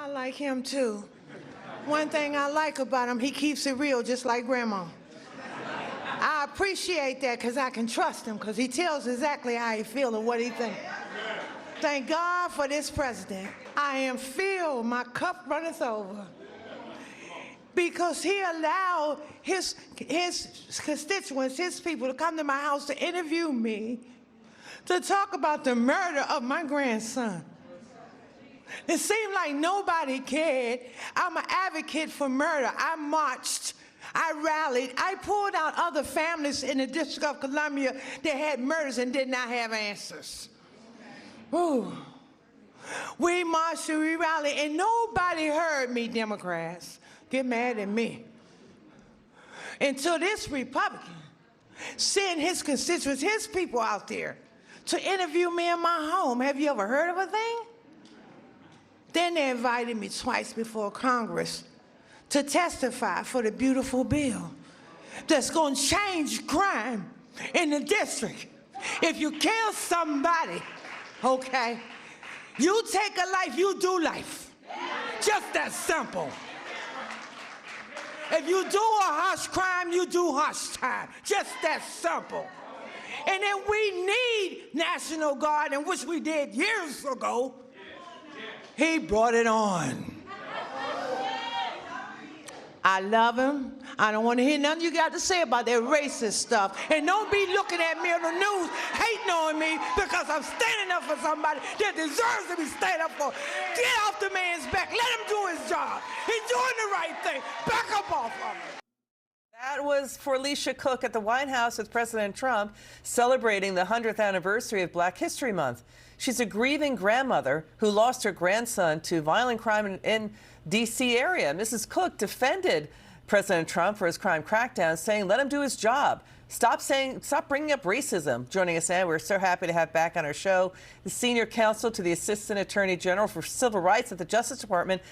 I like him too. One thing I like about him, he keeps it real just like Grandma. I appreciate that because I can trust him because he tells exactly how he feels and what he thinks. Thank God for this president. I am filled, my cup runneth over. Because he allowed his constituents, his people to come to my house to interview me, to talk about the murder of my grandson. It seemed like nobody cared. I'm an advocate for murder. I marched, I rallied, I pulled out other families in the District of Columbia that had murders and did not have answers. Ooh. We marched and we rallied, and nobody heard me, Democrats. Get mad at me. Until this Republican sent his constituents, his people out there to interview me in my home. Have you ever heard of a thing? Then they invited me twice before Congress to testify for the beautiful bill that's going to change crime in the district. If you kill somebody, okay, you take a life, you do life. Just that simple. If you do a harsh crime, you do harsh time. Just that simple. And then we need National Guard, and which we did years ago. He brought it on. I love him. I don't want to hear nothing you got to say about that racist stuff. And don't be looking at me on the news, hating on me because I'm standing up for somebody that deserves to be standing up for. Get off the man's back. Let him do his job. He's doing the right thing. Back up off of him. That was for Alicia Cook at the White House with President Trump celebrating the 100th anniversary of Black History Month. She's a grieving grandmother who lost her grandson to violent crime in D.C. area. Mrs. Cook defended President Trump for his crime crackdown, saying, let him do his job. Stop bringing up racism. Joining us now, we're so happy to have back on our show the senior counsel to the Assistant Attorney General for Civil Rights at the Justice Department,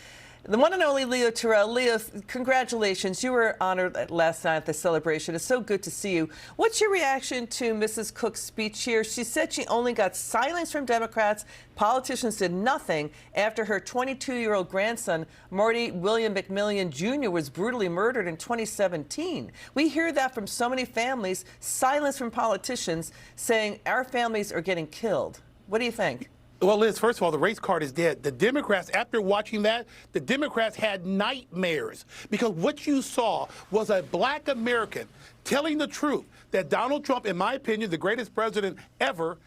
the one and only Leo Terrell. Leo, congratulations. You were honored last night at the celebration. It's so good to see you. What's your reaction to Mrs. Cook's speech here? She said she only got silence from Democrats. Politicians did nothing after her 22-year-old grandson, Marty William McMillian Jr., was brutally murdered in 2017. We hear that from so many families, silence from politicians saying our families are getting killed. What do you think? Well, Liz, first of all, the race card is dead. The Democrats, after watching that, the Democrats had nightmares because what you saw was a Black American telling the truth that Donald Trump, in my opinion, the greatest president ever,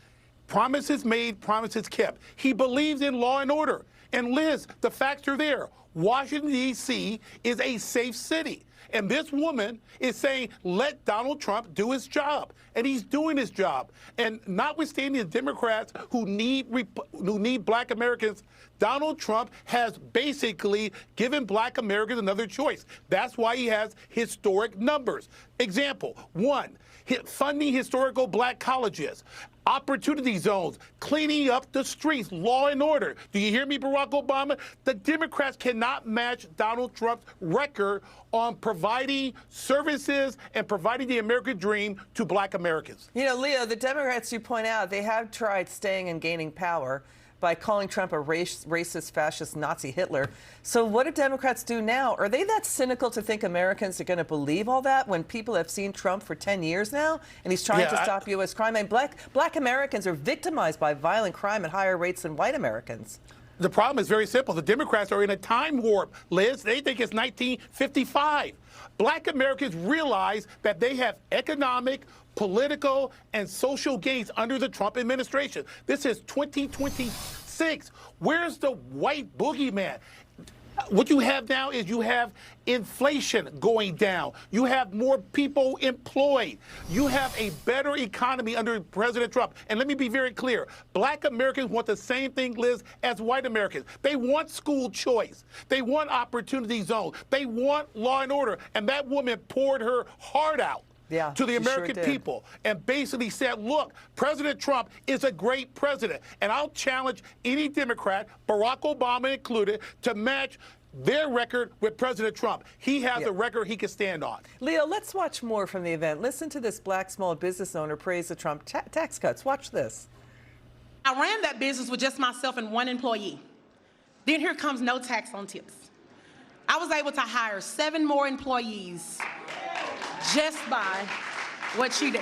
promises made, promises kept. He believes in law and order. And Liz, the facts are there. Washington, D.C. is a safe city. And this woman is saying, let Donald Trump do his job. And he's doing his job. And notwithstanding the Democrats who need Black Americans, Donald Trump has basically given Black Americans another choice. That's why he has historic numbers. Example, one, funding historical Black colleges, opportunity zones, cleaning up the streets, law and order. Do you hear me, Barack Obama? The Democrats cannot match Donald Trump's record on providing services and providing the American dream to Black Americans. You know, Leo, the Democrats, you point out, they have tried staying and gaining power by calling Trump a racist, fascist, Nazi Hitler. So what do Democrats do now? Are they that cynical to think Americans are going to believe all that when people have seen Trump for 10 years now and he's trying to stop U.S. crime? And black Americans are victimized by violent crime at higher rates than white Americans. The problem is very simple. The Democrats are in a time warp, Liz. They think it's 1955. Black Americans realize that they have economic, political, and social gains under the Trump administration. This is 2026. Where's the white boogeyman? What you have now is you have inflation going down. You have more people employed. You have a better economy under President Trump. And let me be very clear. Black Americans want the same thing, Liz, as white Americans. They want school choice. They want opportunity zones. They want law and order. And that woman poured her heart out to the American people and basically said, look, President Trump is a great president. And I'll challenge any Democrat, Barack Obama included, to match their record with President Trump. He has a record he can stand on. Leo, let's watch more from the event. Listen to this Black small business owner praise the Trump tax cuts. Watch this. I ran that business with just myself and one employee. Then here comes no tax on tips. I was able to hire 7 more employees just by what she did.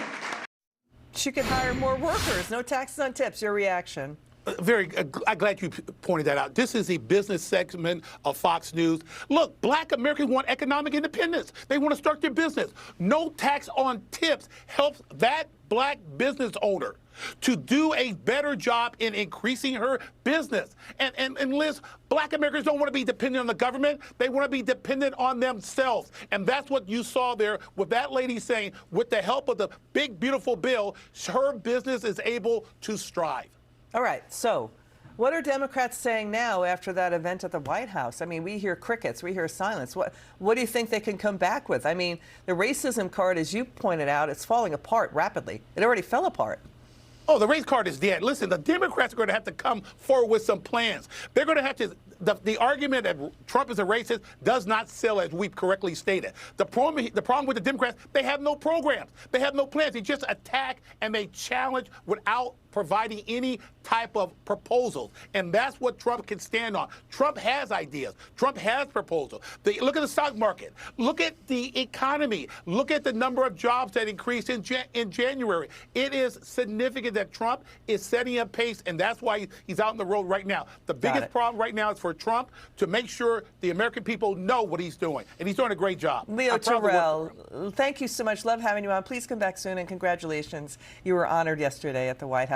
She could hire more workers. No taxes on tips. Your reaction? I'm glad you pointed that out. This is a business segment of Fox News. Look, black Americans want economic independence. They want to start their business. No tax on tips helps that black business owner to do a better job in increasing her business. And Liz, black Americans don't want to be dependent on the government. They want to be dependent on themselves. And that's what you saw there with that lady saying, with the help of the big, beautiful bill, her business is able to strive. All right, so what are Democrats saying now after that event at the White House? I mean, we hear crickets, we hear silence. What do you think they can come back with? I mean, the racism card, as you pointed out, it's falling apart rapidly. It already fell apart. Oh, the race card is dead. Listen, the Democrats are going to have to come forward with some plans. They're going to have to, the argument that Trump is a racist does not sell, as we've correctly stated. The problem with the Democrats, they have no programs. They have no plans. They just attack and they challenge without providing any type of proposals. And that's what Trump can stand on. Trump has ideas. Trump has proposals. Look at the stock market. Look at the economy. Look at the number of jobs that increased in January. It is significant that Trump is setting a pace, and that's why he's out on the road right now. The biggest problem right now is for Trump to make sure the American people know what he's doing, and he's doing a great job. Leo Terrell, thank you so much. Love having you on. Please come back soon, and congratulations. You were honored yesterday at the White House.